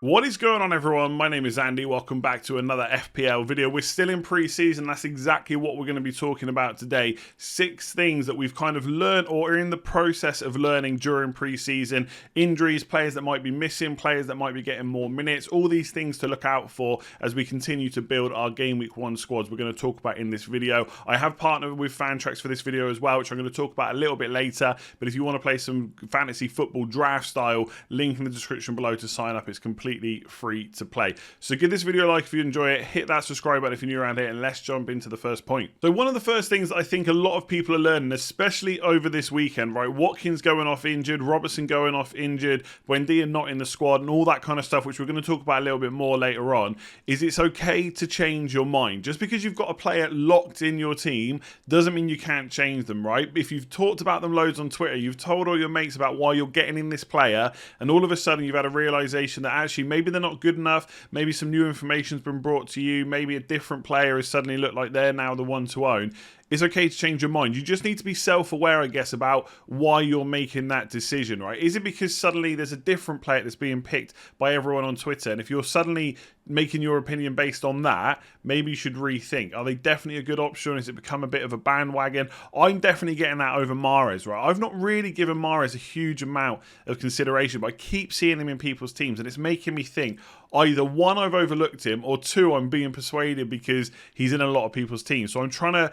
What is going on, everyone? My name is Andy. Welcome back to another FPL video. We're still in pre-season. That's exactly what we're going to be talking about today. 6 things that we've kind of learned or are in the process of learning during pre-season. Injuries, players that might be missing, players that might be getting more minutes. All these things to look out for as we continue to build our Game Week 1 squads we're going to talk about in this video. I have partnered with Fantracks for this video as well, which I'm going to talk about a little bit later. But if you want to play some fantasy football draft style, link in the description below to sign up. It's completely free to play. So give this video a like if you enjoy it, hit that subscribe button if you're new around here, and let's jump into the first point. So one of the first things that I think a lot of people are learning, especially over this weekend, right? Watkins going off injured, Robertson going off injured, Buendia not in the squad, and all that kind of stuff, which we're going to talk about a little bit more later on, is it's okay to change your mind. Just because you've got a player locked in your team doesn't mean you can't change them, right? If you've talked about them loads on Twitter, you've told all your mates about why you're getting in this player, and all of a sudden you've had a realization that actually maybe they're not good enough, maybe some new information's been brought to you, maybe a different player has suddenly looked like they're now the one to own. It's okay to change your mind. You just need to be self-aware, I guess, about why you're making that decision, right? Is it because suddenly there's a different player that's being picked by everyone on Twitter? And if you're suddenly making your opinion based on that, maybe you should rethink. Are they definitely a good option? Has it become a bit of a bandwagon? I'm definitely getting that over Mahrez, right? I've not really given Mahrez a huge amount of consideration, but I keep seeing him in people's teams, and it's making me think either 1, I've overlooked him, or 2, I'm being persuaded because he's in a lot of people's teams. So I'm trying to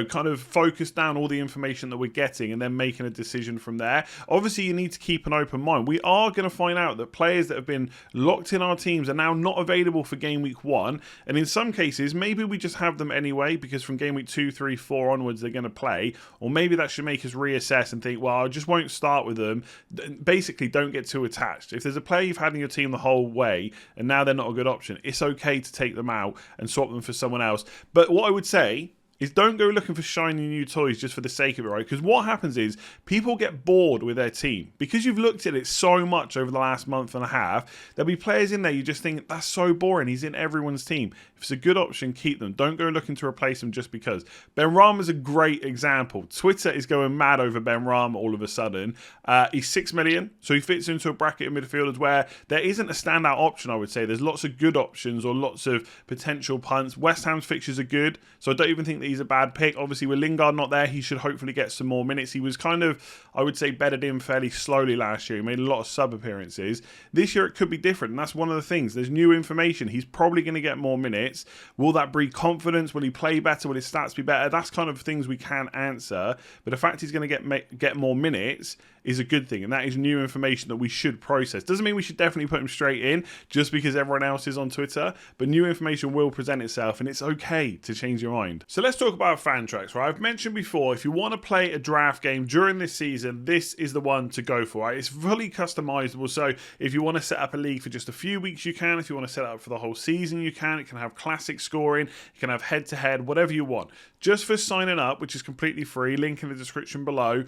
kind of focus down all the information that we're getting and then making a decision from there. Obviously, you need to keep an open mind. We are going to find out that players that have been locked in our teams are now not available for Game Week 1. And in some cases, maybe we just have them anyway because from Game Week 2, 3, 4 onwards, they're going to play. Or maybe that should make us reassess and think, well, I just won't start with them. Basically, don't get too attached. If there's a player you've had in your team the whole way and now they're not a good option, it's okay to take them out and swap them for someone else. But what I would say is don't go looking for shiny new toys just for the sake of it, right? Because what happens is people get bored with their team. Because you've looked at it so much over the last month and a half, there'll be players in there you just think, that's so boring. He's in everyone's team. If it's a good option, keep them. Don't go looking to replace them just because. Benrahma's a great example. Twitter is going mad over Benrahma all of a sudden. He's 6 million, so he fits into a bracket of midfielders where there isn't a standout option, I would say. There's lots of good options or lots of potential punts. West Ham's fixtures are good, so I don't even think that he's a bad pick. Obviously, with Lingard not there, he should hopefully get some more minutes. He was kind of, I would say, bedded in fairly slowly last year. He made a lot of sub appearances. This year it could be different, and that's one of the things. There's new information. He's probably going to get more minutes. Will that breed confidence? Will he play better? Will his stats be better? That's kind of things we can answer. But the fact he's going to get more minutes is a good thing, and that is new information that we should process. Doesn't mean we should definitely put him straight in just because everyone else is on Twitter, but new information will present itself, and it's okay to change your mind. So let's talk about Fantracks, right? I've mentioned before, if you want to play a draft game during this season, this is the one to go for, right? It's fully customizable, so if you want to set up a league for just a few weeks, you can. If you want to set it up for the whole season, you can. It can have classic scoring, it can have head-to-head, whatever you want. Just for signing up, which is completely free, link in the description below,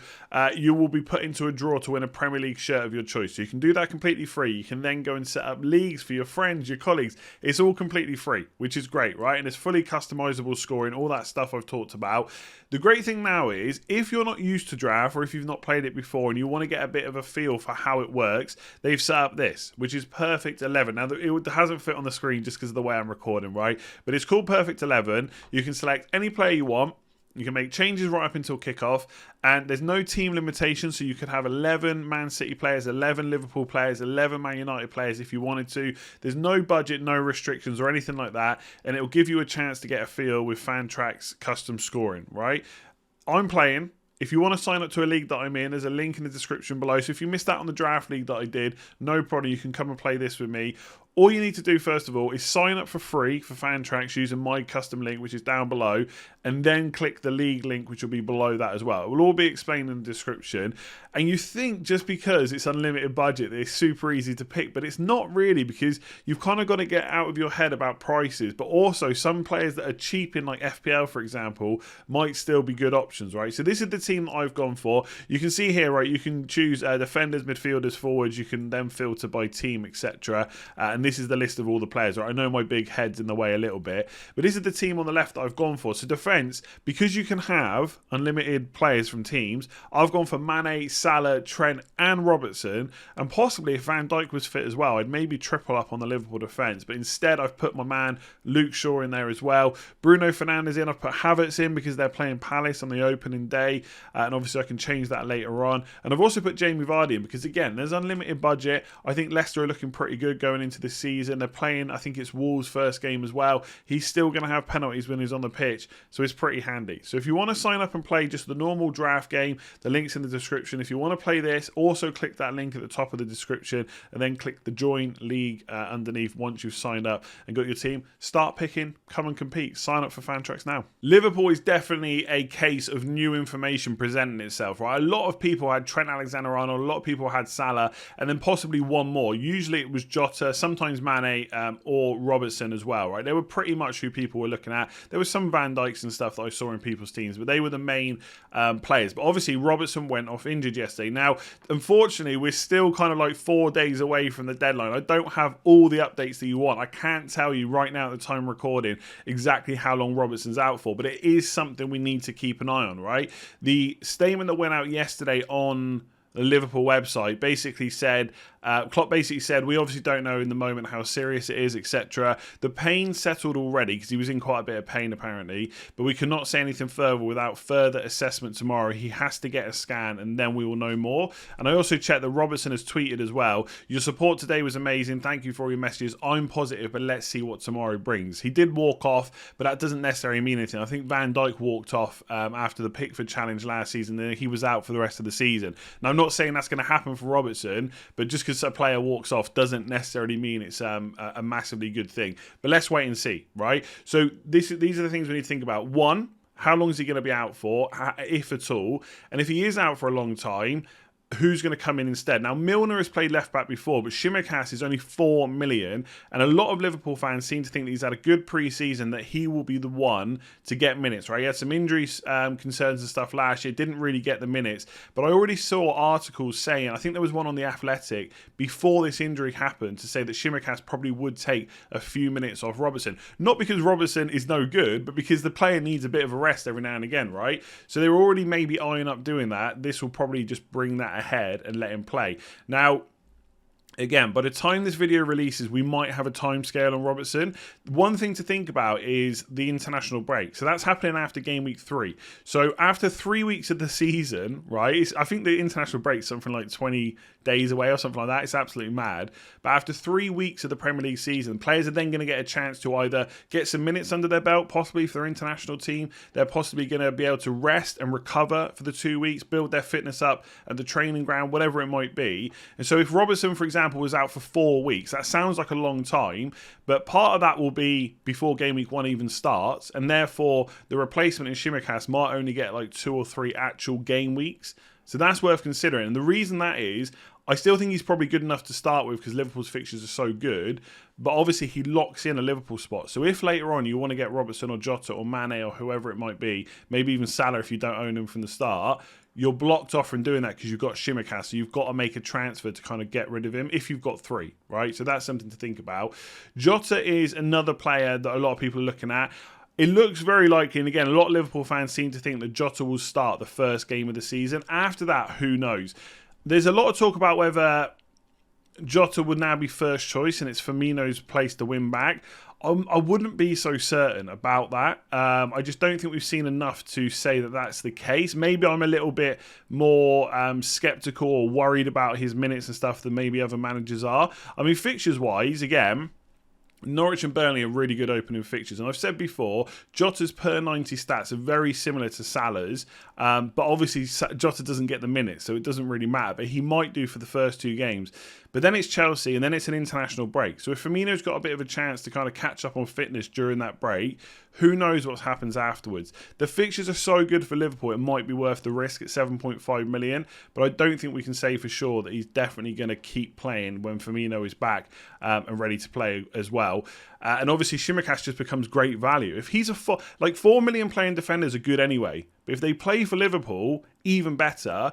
you will be put into a draw to win a Premier League shirt of your choice. So you can do that completely free. You can then go and set up leagues for your friends, your colleagues. It's all completely free, which is great, right? And it's fully customizable scoring, all that stuff I've talked about. The great thing now is, if you're not used to draft or if you've not played it before and you want to get a bit of a feel for how it works, they've set up this, which is Perfect 11. Now, it hasn't fit on the screen just because of the way I'm recording, right? But it's called Perfect 11. You can select any player you want. You can make changes right up until kickoff, and there's no team limitation, so you could have 11 Man City players, 11 Liverpool players, 11 Man United players if you wanted to. There's no budget, no restrictions or anything like that, and it'll give you a chance to get a feel with Fantracks custom scoring, right? I'm playing. If you want to sign up to a league that I'm in, there's a link in the description below. So if you missed out on the draft league that I did, no problem. You can come and play this with me. All you need to do, first of all, is sign up for free for Fantracks using my custom link, which is down below, and then click the league link, which will be below that as well. It will all be explained in the description. And you think just because it's unlimited budget, that it's super easy to pick, but it's not really, because you've kind of got to get out of your head about prices. But also, some players that are cheap in like FPL, for example, might still be good options, right? So this is the team that I've gone for. You can see here, right, you can choose defenders, midfielders, forwards. You can then filter by team, etc. And and this is the list of all the players. Right? I know my big head's in the way a little bit, but this is the team on the left that I've gone for. So defence, because you can have unlimited players from teams, I've gone for Mane, Salah, Trent and Robertson, and possibly if Van Dijk was fit as well, I'd maybe triple up on the Liverpool defence. But instead I've put my man Luke Shaw in there as well. Bruno Fernandes in, I've put Havertz in because they're playing Palace on the opening day, and obviously I can change that later on. And I've also put Jamie Vardy in because again, there's unlimited budget. I think Leicester are looking pretty good going into this season. They're playing, I think it's Wolves' first game as well. He's still going to have penalties when he's on the pitch, so it's pretty handy. So if you want to sign up and play just the normal draft game, the link's in the description. If you want to play this, also click that link at the top of the description and then click the join league underneath once you've signed up and got your team. Start picking, come and compete. Sign up for Fantracks now. Liverpool is definitely a case of new information presenting itself, right? A lot of people had Trent Alexander-Arnold, a lot of people had Salah, and then possibly one more. Usually it was Jota, sometimes Mane, or Robertson as well, right? They were pretty much who people were looking at. There was some Van Dijks and stuff that I saw in people's teams, but they were the main players. But obviously Robertson went off injured yesterday. Now, unfortunately, we're still kind of like 4 days away from the deadline. I don't have all the updates that you want. I can't tell you right now at the time recording exactly how long Robertson's out for, but it is something we need to keep an eye on, right? The statement that went out yesterday on the Liverpool website basically said, Klopp basically said, we obviously don't know in the moment how serious it is, etc. The pain settled already because he was in quite a bit of pain apparently, but we cannot say anything further without further assessment tomorrow. He has to get a scan and then we will know more. And I also checked that Robertson has tweeted as well, your support today was amazing. Thank you for all your messages. I'm positive, but let's see what tomorrow brings. He did walk off, but that doesn't necessarily mean anything. I think Van Dijk walked off after the Pickford challenge last season, and he was out for the rest of the season. Now, I'm not saying that's going to happen for Robertson, but just because a player walks off doesn't necessarily mean it's a massively good thing. But let's wait and see, right? So these are the things we need to think about. One, how long is he going to be out for, if at all? And if he is out for a long time, who's going to come in instead? Now, Milner has played left-back before, but Tsimikas is only 4 million, and a lot of Liverpool fans seem to think that he's had a good pre-season, that he will be the one to get minutes, right? He had some injury concerns and stuff last year, didn't really get the minutes, but I already saw articles saying, I think there was one on The Athletic, before this injury happened, to say that Tsimikas probably would take a few minutes off Robertson. Not because Robertson is no good, but because the player needs a bit of a rest every now and again, right? So they were already maybe eyeing up doing that. This will probably just bring that ahead and let him play. Now, again, by the time this video releases, we might have a timescale on Robertson. One thing to think about is the international break. So that's happening after game week 3. So after 3 weeks of the season, right, I think the international break is something like 20 days away or something like that. It's absolutely mad. But after 3 weeks of the Premier League season, players are then going to get a chance to either get some minutes under their belt, possibly for their international team. They're possibly going to be able to rest and recover for the 2 weeks, build their fitness up at the training ground, whatever it might be. And so if Robertson, for example, was out for 4 weeks, that sounds like a long time, but part of that will be before game week 1 even starts, and therefore the replacement in Tsimikas might only get like 2 or 3 actual game weeks. So that's worth considering. And the reason that is, I still think he's probably good enough to start with because Liverpool's fixtures are so good, but obviously he locks in a Liverpool spot. So if later on you want to get Robertson or Jota or Mane or whoever it might be, maybe even Salah if you don't own him from the start, you're blocked off from doing that because you've got Tsimikas, so you've got to make a transfer to kind of get rid of him if you've got 3, right? So that's something to think about. Jota is another player that a lot of people are looking at. It looks very likely, and again, a lot of Liverpool fans seem to think that Jota will start the first game of the season. After that, who knows? There's a lot of talk about whether Jota would now be first choice and it's Firmino's place to win back. I wouldn't be so certain about that. I just don't think we've seen enough to say that that's the case. Maybe I'm a little bit more sceptical or worried about his minutes and stuff than maybe other managers are. I mean, fixtures-wise, again, Norwich and Burnley are really good opening fixtures. And I've said before, Jota's per 90 stats are very similar to Salah's. But obviously, Jota doesn't get the minutes, so it doesn't really matter. But he might do for the first 2 games. But then it's Chelsea, and then it's an international break. So if Firmino's got a bit of a chance to kind of catch up on fitness during that break, who knows what happens afterwards. The fixtures are so good for Liverpool, it might be worth the risk at 7.5 million. But I don't think we can say for sure that he's definitely going to keep playing when Firmino is back and ready to play as well. And obviously, Tsimikas just becomes great value. If he's 4 million playing defenders are good anyway. But if they play for Liverpool, even better.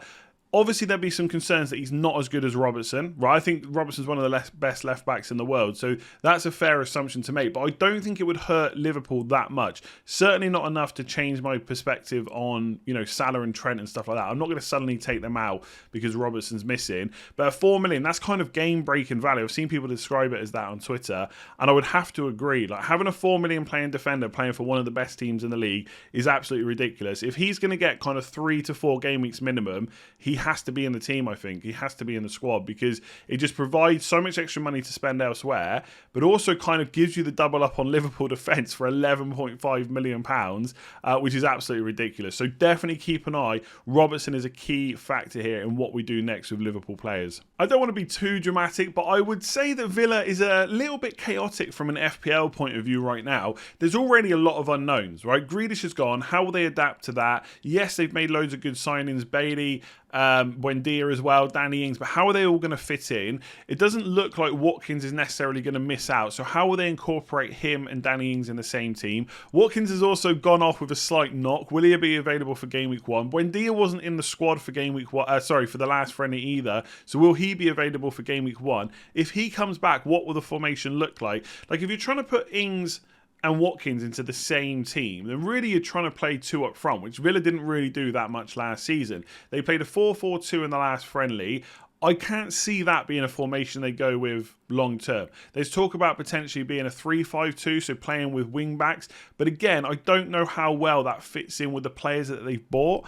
Obviously, there'd be some concerns that he's not as good as Robertson, right? I think Robertson's one of the best left backs in the world, so that's a fair assumption to make. But I don't think it would hurt Liverpool that much. Certainly not enough to change my perspective on, Salah and Trent and stuff like that. I'm not going to suddenly take them out because Robertson's missing. But at 4 million, that's kind of game-breaking value. I've seen people describe it as that on Twitter, and I would have to agree. Like, having a 4 million playing defender playing for one of the best teams in the league is absolutely ridiculous. If he's going to get kind of 3 to 4 game weeks minimum, he has to be in the team, I think. He has to be in the squad because it just provides so much extra money to spend elsewhere, but also kind of gives you the double up on Liverpool defence for £11.5 million, which is absolutely ridiculous. So definitely keep an eye. Robertson is a key factor here in what we do next with Liverpool players. I don't want to be too dramatic, but I would say that Villa is a little bit chaotic from an FPL point of view right now. There's already a lot of unknowns, right? Grealish has gone. How will they adapt to that? Yes, they've made loads of good signings. Bailey, Buendia as well, Danny Ings, but how are they all going to fit in? It doesn't look like Watkins is necessarily going to miss out, so how will they incorporate him and Danny Ings in the same team? Watkins has also gone off with a slight knock. Will he be available for game week 1? Buendia wasn't in the squad for game week 1, for the last friendly either, so will he be available for game week 1? If he comes back, what will the formation look like? Like, if you're trying to put Ings and Watkins into the same team, then really you're trying to play 2 up front, which Villa didn't really do that much last season. They played a 4-4-2 in the last friendly. I can't see that being a formation they go with long term. There's talk about potentially being a 3-5-2, so playing with wing backs. But again, I don't know how well that fits in with the players that they've bought.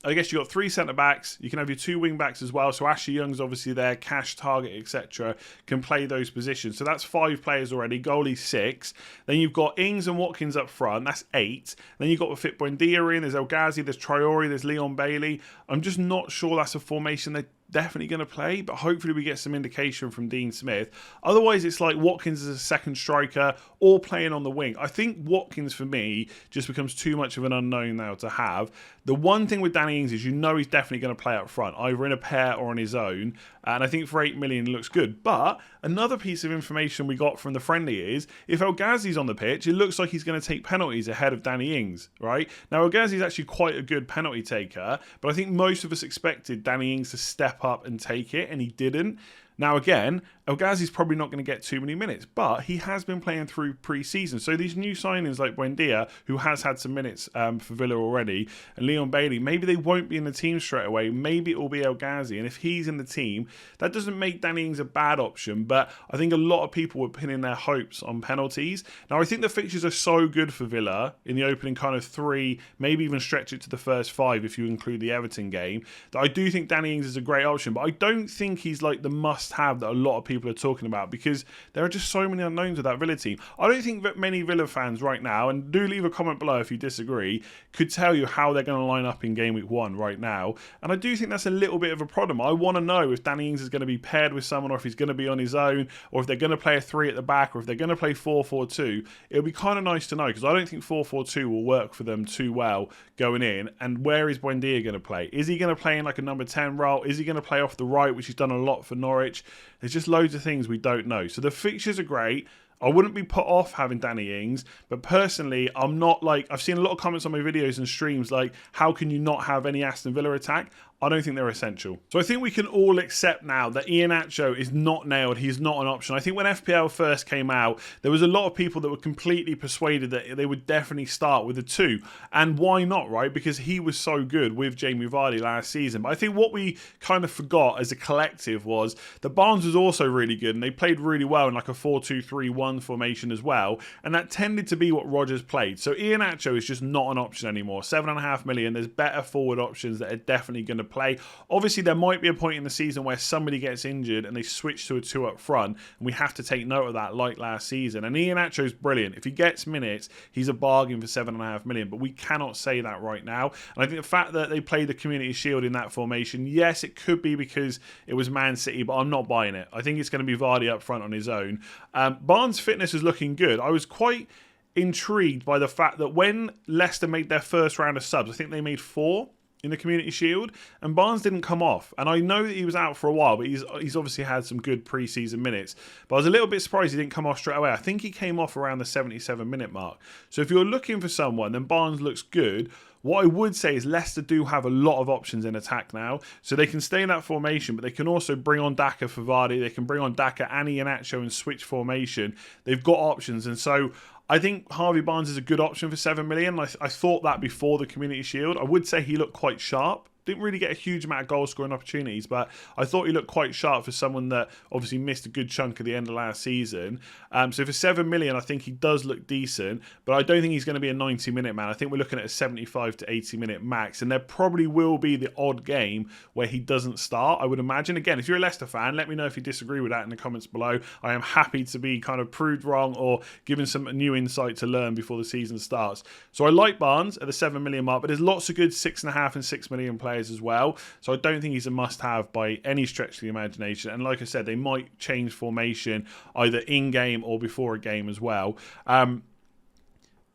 I guess you've got 3 centre-backs. You can have your 2 wing-backs as well. So Ashley Young's obviously there, Cash, Target, etc. can play those positions. So that's 5 players already. Goalie 6. Then you've got Ings and Watkins up front. That's 8. Then you've got Fit Buendia in. There's El Ghazi, there's Traore, there's Leon Bailey. I'm just not sure that's a formation they're definitely going to play, but hopefully we get some indication from Dean Smith. Otherwise, it's like Watkins as a second striker or playing on the wing. I think Watkins, for me, just becomes too much of an unknown now to have. The one thing with Danny Ings is he's definitely going to play up front, either in a pair or on his own. And I think for 8 million it looks good. But another piece of information we got from the friendly is if El Ghazi's on the pitch, it looks like he's going to take penalties ahead of Danny Ings, right? Now, El Ghazi's actually quite a good penalty taker, but I think most of us expected Danny Ings to step up and take it, and he didn't. Now, again, El Ghazi's probably not going to get too many minutes, but he has been playing through pre-season. So these new signings like Buendia, who has had some minutes for Villa already, and Leon Bailey, maybe they won't be in the team straight away. Maybe it will be El Ghazi. And if he's in the team, that doesn't make Danny Ings a bad option, but I think a lot of people were pinning their hopes on penalties. Now, I think the fixtures are so good for Villa in the opening kind of 3, maybe even stretch it to the first 5 if you include the Everton game, that I do think Danny Ings is a great option, but I don't think he's like the must-have that a lot of people are talking about because there are just so many unknowns with that Villa team. I don't think that many Villa fans right now, and do leave a comment below if you disagree, could tell you how they're going to line up in game week 1 right now. And I do think that's a little bit of a problem. I want to know if Danny Ings is going to be paired with someone or if he's going to be on his own or if they're going to play a 3 at the back or if they're going to play 4-4-2. It would be kind of nice to know because I don't think 4-4-2 will work for them too well going in. And where is Buendia going to play? Is he going to play in like a number 10 role? Is he going to play off the right, which he's done a lot for Norwich? There's just loads of things we don't know. So the fixtures are great. I wouldn't be put off having Danny Ings, but personally, I'm not like, I've seen a lot of comments on my videos and streams like, how can you not have any Aston Villa attack? I don't think they're essential. So I think we can all accept now that Iheanacho is not nailed. He's not an option. I think when FPL first came out, there was a lot of people that were completely persuaded that they would definitely start with a 2. And why not, right? Because he was so good with Jamie Vardy last season. But I think what we kind of forgot as a collective was that Barnes was also really good and they played really well in like a 4-2-3-1 formation as well. And that tended to be what Rodgers played. So Iheanacho is just not an option anymore. 7.5 million. There's better forward options that are definitely going to play. Obviously, there might be a point in the season where somebody gets injured and they switch to a 2 up front, and we have to take note of that, like last season. And Iheanacho's brilliant. If he gets minutes, he's a bargain for 7.5 million, but we cannot say that right now. And I think the fact that they played the Community Shield in that formation, yes, it could be because it was Man City, but I'm not buying it. I think it's going to be Vardy up front on his own. Barnes' fitness is looking good. I was quite intrigued by the fact that when Leicester made their first round of subs, I think they made 4. in the Community Shield, and Barnes didn't come off. And I know that he was out for a while, but he's obviously had some good preseason minutes. But I was a little bit surprised he didn't come off straight away. I think he came off around the 77-minute mark. So if you're looking for someone, then Barnes looks good. What I would say is Leicester do have a lot of options in attack now. So they can stay in that formation, but they can also bring on Daka for Vardy. They can bring on Daka and Iheanacho and switch formation. They've got options. And so I think Harvey Barnes is a good option for 7 million. I thought that before the Community Shield. I would say he looked quite sharp. Didn't really get a huge amount of goal scoring opportunities, but I thought he looked quite sharp for someone that obviously missed a good chunk at the end of last season. So for 7 million, I think he does look decent, but I don't think he's going to be a 90-minute man. I think we're looking at a 75 to 80-minute max, and there probably will be the odd game where he doesn't start, I would imagine. Again, if you're a Leicester fan, let me know if you disagree with that in the comments below. I am happy to be kind of proved wrong or given some new insight to learn before the season starts. So I like Barnes at the 7 million mark, but there's lots of good 6.5 and 6 million players as well. So I don't think he's a must-have by any stretch of the imagination. And like I said, they might change formation either in-game or before a game as well.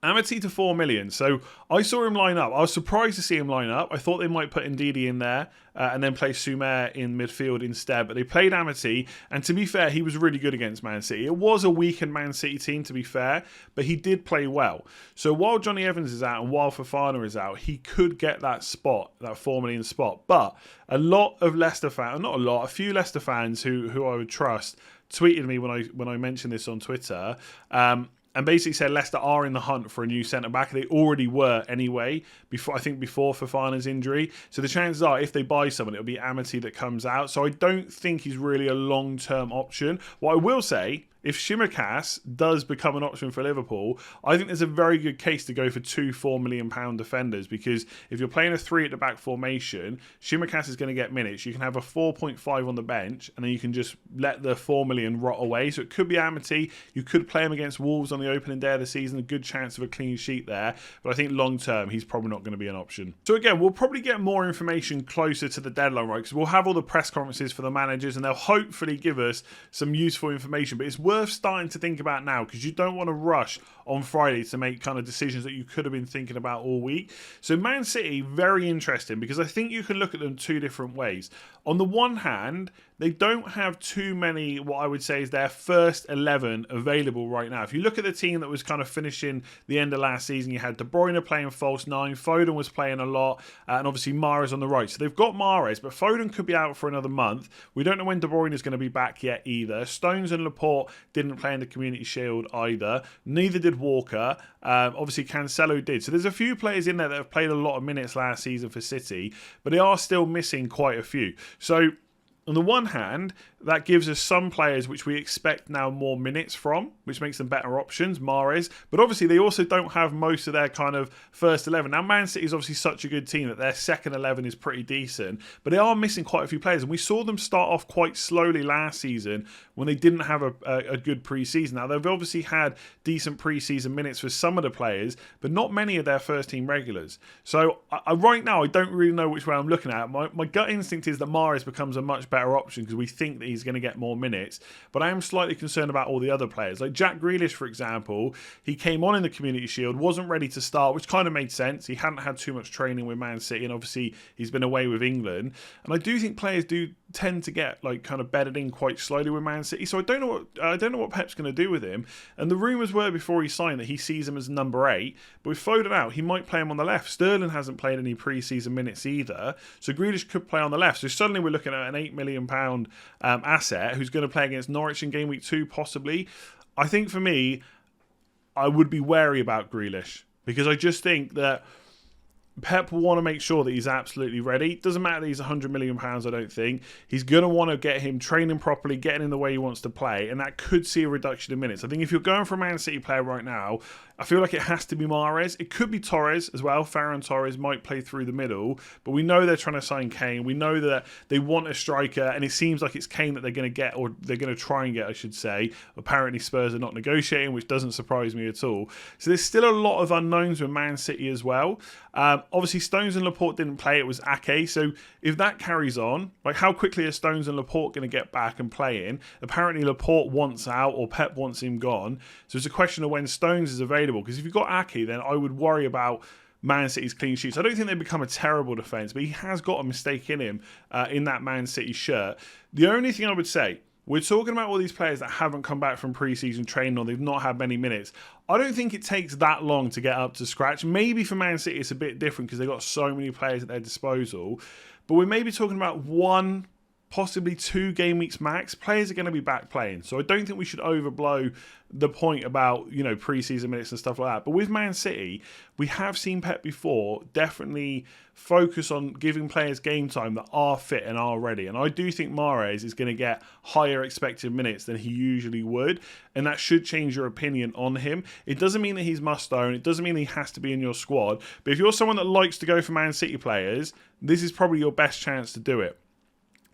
Amity to 4 million. So I saw him line up. I was surprised to see him line up. I thought they might put Ndidi in there and then play Sumer in midfield instead. But they played Amity. And to be fair, he was really good against Man City. It was a weakened Man City team, to be fair. But he did play well. So while Johnny Evans is out and while Fofana is out, he could get that spot, that 4 million spot. But a lot of Leicester fans, not a lot, a few Leicester fans who I would trust tweeted me when I mentioned this on Twitter, and basically said Leicester are in the hunt for a new centre-back. They already were anyway, before Fofana's injury. So the chances are, if they buy someone, it'll be Amity that comes out. So I don't think he's really a long-term option. What I will say, if Tsimikas does become an option for Liverpool, I think there's a very good case to go for 2 £4 million defenders, because if you're playing a 3 at the back formation, Tsimikas is going to get minutes. You can have a 4.5 on the bench, and then you can just let the 4 million rot away. So it could be Amity. You could play him against Wolves on the opening day of the season. A good chance of a clean sheet there. But I think long term, he's probably not going to be an option. So again, we'll probably get more information closer to the deadline, right? Because we'll have all the press conferences for the managers, and they'll hopefully give us some useful information. But it's worth starting to think about now, because you don't want to rush on Friday to make kind of decisions that you could have been thinking about all week. So Man City, very interesting, because I think you can look at them 2 different ways. On the one hand, they don't have too many, what I would say is their first 11 available right now. If you look at the team that was kind of finishing the end of last season, you had De Bruyne playing false 9, Foden was playing a lot, and obviously Mahrez on the right. So they've got Mahrez, but Foden could be out for another month. We don't know when De Bruyne is going to be back yet either. Stones and Laporte didn't play in the Community Shield either. Neither did Walker. Obviously Cancelo did. So there's a few players in there that have played a lot of minutes last season for City, but they are still missing quite a few. So on the one hand, that gives us some players which we expect now more minutes from, which makes them better options, Mahrez. But obviously, they also don't have most of their kind of first 11. Now, Man City is obviously such a good team that their second 11 is pretty decent, but they are missing quite a few players. And we saw them start off quite slowly last season when they didn't have a good pre-season. Now, they've obviously had decent pre-season minutes for some of the players, but not many of their first-team regulars. So right now, I don't really know which way I'm looking at. My gut instinct is that Mahrez becomes a much better option because we think that he's going to get more minutes, but I am slightly concerned about all the other players. Like Jack Grealish, for example, he came on in the Community Shield, wasn't ready to start, which kind of made sense. He hadn't had too much training with Man City, and obviously he's been away with England. And I do think players do tend to get like kind of bedded in quite slowly with Man City. So I don't know what Pep's going to do with him. And the rumours were before he signed that he sees him as number 8, but with Foden out, he might play him on the left. Sterling hasn't played any pre-season minutes either, so Grealish could play on the left. So suddenly we're looking at an £8 million asset who's going to play against Norwich in game week 2 possibly. I think for me, I would be wary about Grealish, because I just think that Pep will want to make sure that he's absolutely ready. It doesn't matter that he's £100 million, I don't think. He's going to want to get him training properly, getting in the way he wants to play, and that could see a reduction in minutes. I think if you're going for a Man City player right now, I feel like it has to be Mahrez. It could be Torres as well. Ferran Torres might play through the middle, but we know they're trying to sign Kane. We know that they want a striker, and it seems like it's Kane that they're going to get, or they're going to try and get, I should say. Apparently Spurs are not negotiating, which doesn't surprise me at all. So there's still a lot of unknowns with Man City as well. Obviously Stones and Laporte didn't play. It was Ake. So if that carries on, like how quickly are Stones and Laporte going to get back and play in? Apparently Laporte wants out, or Pep wants him gone. So it's a question of when Stones is available. Because if you've got Ake, then I would worry about Man City's clean sheets. I don't think they become a terrible defence, but he has got a mistake in him in that Man City shirt. The only thing I would say, we're talking about all these players that haven't come back from pre-season training or they've not had many minutes. I don't think it takes that long to get up to scratch. Maybe for Man City it's a bit different because they've got so many players at their disposal. But we're maybe talking about 1, possibly 2 game weeks max. Players are going to be back playing. So I don't think we should overblow the point about, you know, pre-season minutes and stuff like that. But with Man City, we have seen Pep before definitely focus on giving players game time that are fit and are ready. And I do think Mahrez is going to get higher expected minutes than he usually would. And that should change your opinion on him. It doesn't mean that he's must-own. It doesn't mean he has to be in your squad. But if you're someone that likes to go for Man City players, this is probably your best chance to do it.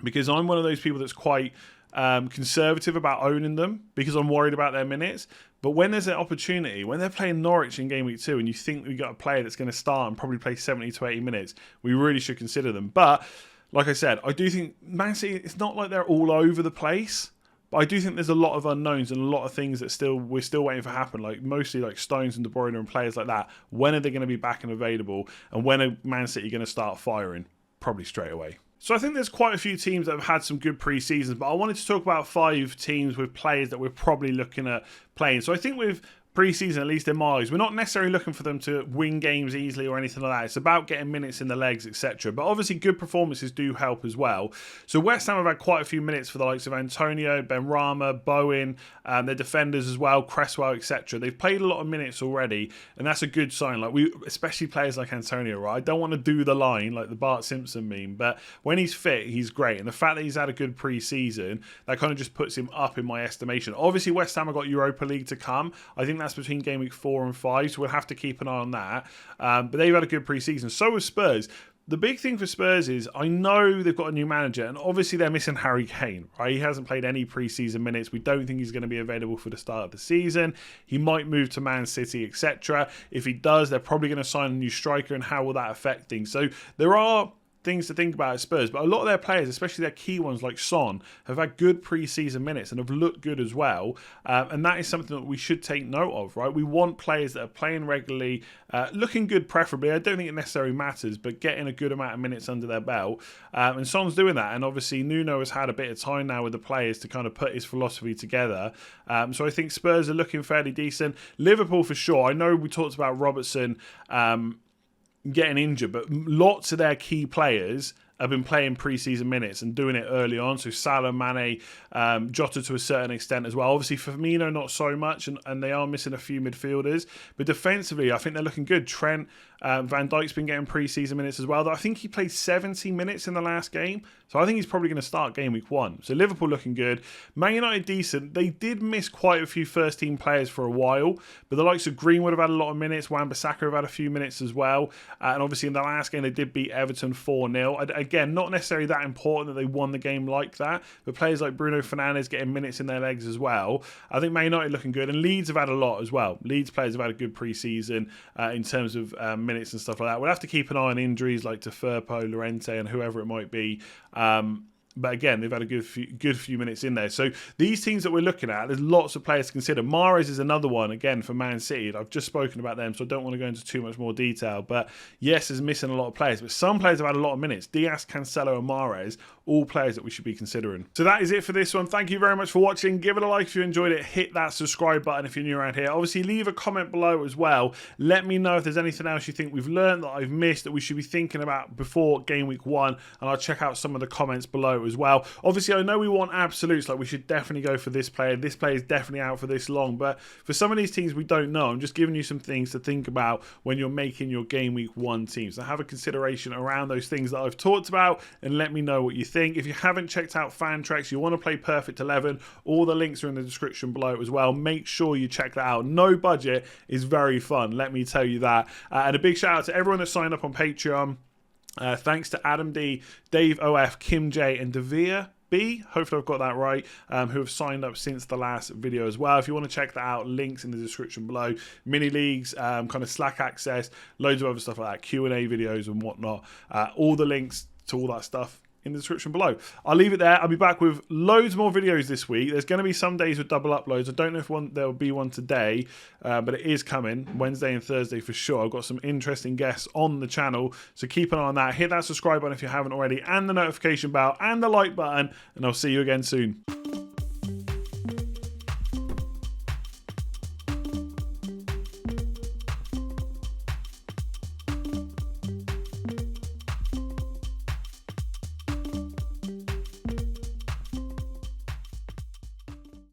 Because I'm one of those people that's quite conservative about owning them because I'm worried about their minutes. But when there's an opportunity, when they're playing Norwich in Game Week 2 and you think we've got a player that's going to start and probably play 70 to 80 minutes, we really should consider them. But, like I said, I do think Man City, it's not like they're all over the place. But I do think there's a lot of unknowns and a lot of things that we're still waiting for happen, like mostly like Stones and De Bruyne and players like that. When are they going to be back and available? And when are Man City going to start firing? Probably straight away. So I think there's quite a few teams that have had some good pre-seasons, but I wanted to talk about 5 teams with players that we're probably looking at playing. So I think with pre-season, at least in my eyes, we're not necessarily looking for them to win games easily or anything like that. It's about getting minutes in the legs, etc. But obviously good performances do help as well. So West Ham have had quite a few minutes for the likes of Antonio, Benrahma, Bowen, their defenders as well, Cresswell, etc. They've played a lot of minutes already, and that's a good sign. Like especially players like Antonio, right? I don't want to do the line like the Bart Simpson meme, but when he's fit, he's great. And the fact that he's had a good pre-season, that kind of just puts him up in my estimation. Obviously, West Ham have got Europa League to come. I think that's between game week 4 and 5, so we'll have to keep an eye on that. But they've had a good pre-season. So have Spurs. The big thing for Spurs is I know they've got a new manager, and obviously they're missing Harry Kane, right? He hasn't played any pre-season minutes. We don't think he's going to be available for the start of the season. He might move to Man City, etc. If he does, they're probably going to sign a new striker, and how will that affect things? So there are things to think about at Spurs, but a lot of their players, especially their key ones like Son, have had good pre-season minutes and have looked good as well, and that is something that we should take note of, right? We want players that are playing regularly, looking good preferably. I don't think it necessarily matters, but getting a good amount of minutes under their belt, and Son's doing that, and obviously Nuno has had a bit of time now with the players to kind of put his philosophy together, so I think Spurs are looking fairly decent. Liverpool for sure. I know we talked about Robertson getting injured, but lots of their key players have been playing pre-season minutes and doing it early on. So Salah, Mane, Jota to a certain extent as well. Obviously Firmino not so much, and they are missing a few midfielders. But defensively, I think they're looking good. Trent, Van Dijk's been getting pre-season minutes as well. I think he played 70 minutes in the last game. So I think he's probably going to start game week 1. So Liverpool looking good. Man United decent. They did miss quite a few first team players for a while, but the likes of Greenwood have had a lot of minutes. Wan-Bissaka have had a few minutes as well. And obviously in the last game they did beat Everton 4-0. Again, not necessarily that important that they won the game like that, but players like Bruno Fernandes getting minutes in their legs as well. I think Man United looking good, and Leeds have had a lot as well. Leeds players have had a good pre-season in terms of minutes and stuff like that. We'll have to keep an eye on injuries like to Firpo, Llorente and whoever it might be. But again, they've had a good few minutes in there. So these teams that we're looking at, there's lots of players to consider. Mahrez is another one, again, for Man City. I've just spoken about them, so I don't want to go into too much more detail. But yes, there's missing a lot of players. But some players have had a lot of minutes. Diaz, Cancelo and Mahrez, all players that we should be considering. So that is it for this one. Thank you very much for watching. Give it a like if you enjoyed it. Hit that subscribe button if you're new around here. Obviously, leave a comment below as well. Let me know if there's anything else you think we've learned that I've missed that we should be thinking about before game week 1. And I'll check out some of the comments below as well. Obviously, I know we want absolutes, like we should definitely go for this player. This player is definitely out for this long. But for some of these teams we don't know, I'm just giving you some things to think about when you're making your game week 1 team. So have a consideration around those things that I've talked about and let me know what you think. If you haven't checked out Fantracks, you want to play Perfect 11, all the links are in the description below as well. Make sure you check that out. No budget is very fun, let me tell you that. And a big shout out to everyone that signed up on Patreon. Thanks to Adam D, Dave OF, Kim J and Davir B, hopefully I've got that right, who have signed up since the last video as well. If you want to check that out, links in the description below. Mini leagues, kind of Slack access, loads of other stuff like that, Q&A videos and whatnot. All the links to all that stuff in the description below. I'll leave it there. I'll be back with loads more videos this week. There's going to be some days with double uploads. I don't know if there will be one today, but it is coming Wednesday and Thursday for sure. I've got some interesting guests on the channel, so keep an eye on that. Hit that subscribe button if you haven't already, and the notification bell and the like button, and I'll see you again soon.